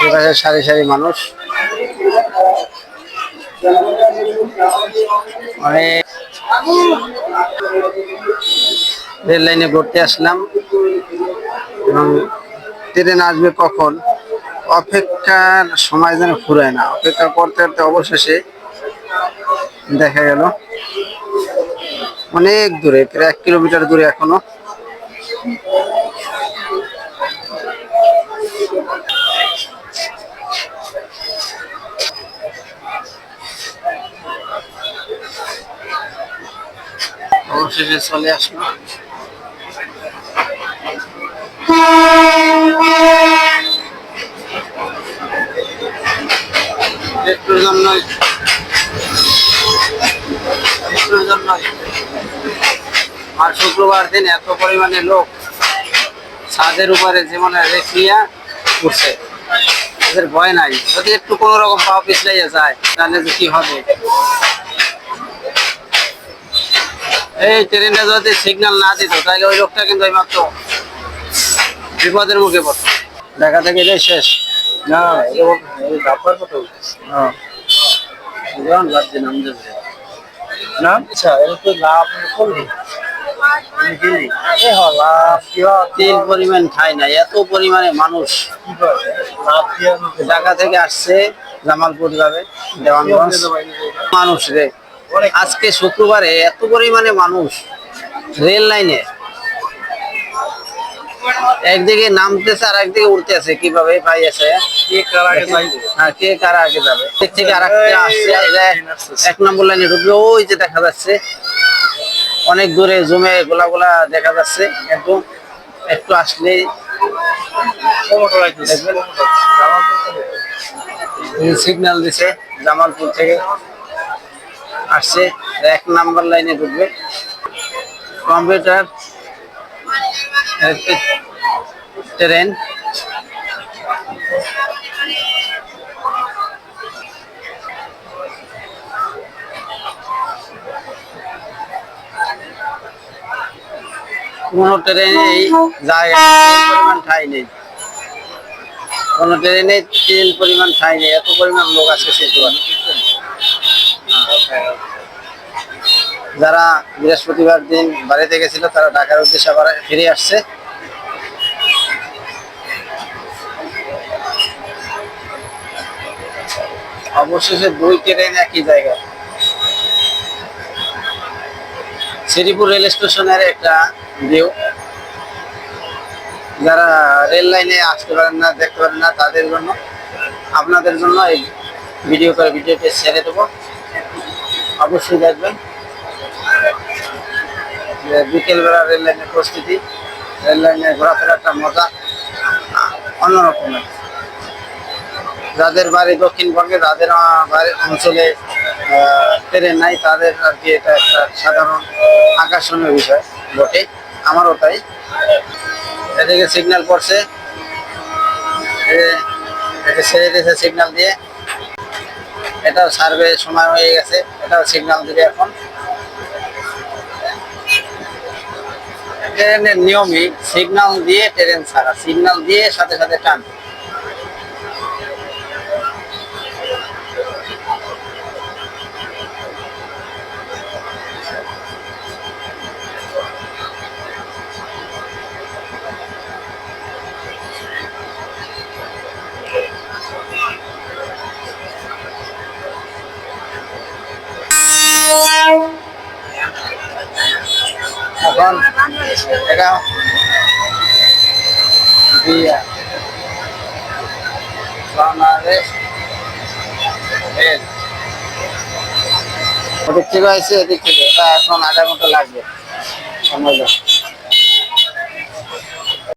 এপাশে সারি সারি মানুষ, অনেক রেল লাইনে ঘুরতে আসলাম এবং ট্রেন আসবে কখন অপেক্ষার সময় যেন ফুরায় না। অপেক্ষা করতে করতে অবশেষে দেখা গেল অনেক দূরে, প্রায় 1 কিলোমিটার দূরে এখনো। অবশেষে চলে আসলো। একটুর জন্যই আর শুক্রবার দিন এত পরিমাণে লোক ছাদের উপরে যেমন রেখিয়া উঠছে, এদের ভয় নাই। যদি একটু কোনো রকম পা পিছলাইয়া যায় তাহলে যে কি হবে। এই ট্রেনটা যদি সিগন্যাল না দিত তাহলে ওই লোকটা কিন্তু এইমাত্র বিপদের মুখে পড়ত। দেখা থেকে এটাই শেষ না, না আচ্ছা তো লাভ করলি তিল পরিমাণ খাই না, এত পরিমাণে মানুষ ঢাকা থেকে আসছে জামালপুর যাবে দেওয়ানগঞ্জ। মানুষ রে আজকে শুক্রবারে এত পরিমাণে মানুষ রেল লাইনে একদিকে নামতেছে আর একদিকে উঠতেছে, কিভাবে পাইছে কে কারা আগে যাবে। দিক থেকে আর একটা আসছে, 1 নম্বর লাইনে ঢুকবে। ওই যে দেখা যাচ্ছে অনেক দূরে জমে গোলা গোলা দেখা যাচ্ছে, কিন্তু একটু আসলে সিগন্যাল দিছে জামালপুর থেকে আসছে, 1 নম্বর লাইনে ঢুকবে। কম্পিউটার ট্রেন কোনো ট্রেনে জায়গা পরিমাণ ঠাই নেই, কোনো ট্রেনে তেল পরিমাণ ঠাই নেই, এত পরিমাণ লোক আছে শুক্রবার। যারা বৃহস্পতিবার দিন বাড়িতে গেছিল তারা ঢাকার উদ্দেশ্যে আবার ফিরে আসছে। অবশেষে 2 ট্রেন একই জায়গায়। শ্রীপুর রেল স্টেশনের একটা ভিউ। যারা রেল লাইনে আসতে পারেন না, দেখতে পারেন না, তাদের জন্য, আপনাদের জন্য এই ভিডিওটি ছেড়ে দেবো, অবশ্যই দেখবেন। বিকেলবেলা রেল লাইনের প্রস্তুতি, রেল লাইনে ঘোরাফেরাটা মজা অন্যরকমের। যাদের বাড়ি দক্ষিণবঙ্গে, যাদের বাড়ির অঞ্চলে ট্রেন নাই, তাদের আর কি এটা একটা সাধারণ আকর্ষণীয় বিষয় বটে, আমারও তাই। এদিকে সিগন্যাল পড়ছে, এটা ছেড়ে দিয়েছে সিগন্যাল দিয়ে, এটাও সার্ভে সময় হয়ে গেছে, এটাও সিগন্যাল দিবে এখন। ট্রেনের নিয়মই সিগন্যাল দিয়ে ট্রেন ছাড়া, সিগন্যাল দিয়ে সাথে সাথে টান। এখন এটা বাংলাদেশ রেল ওদিক থেকে আসছে, এদিক থেকে, এটা এখন আধা ঘন্টা লাগবে সময়।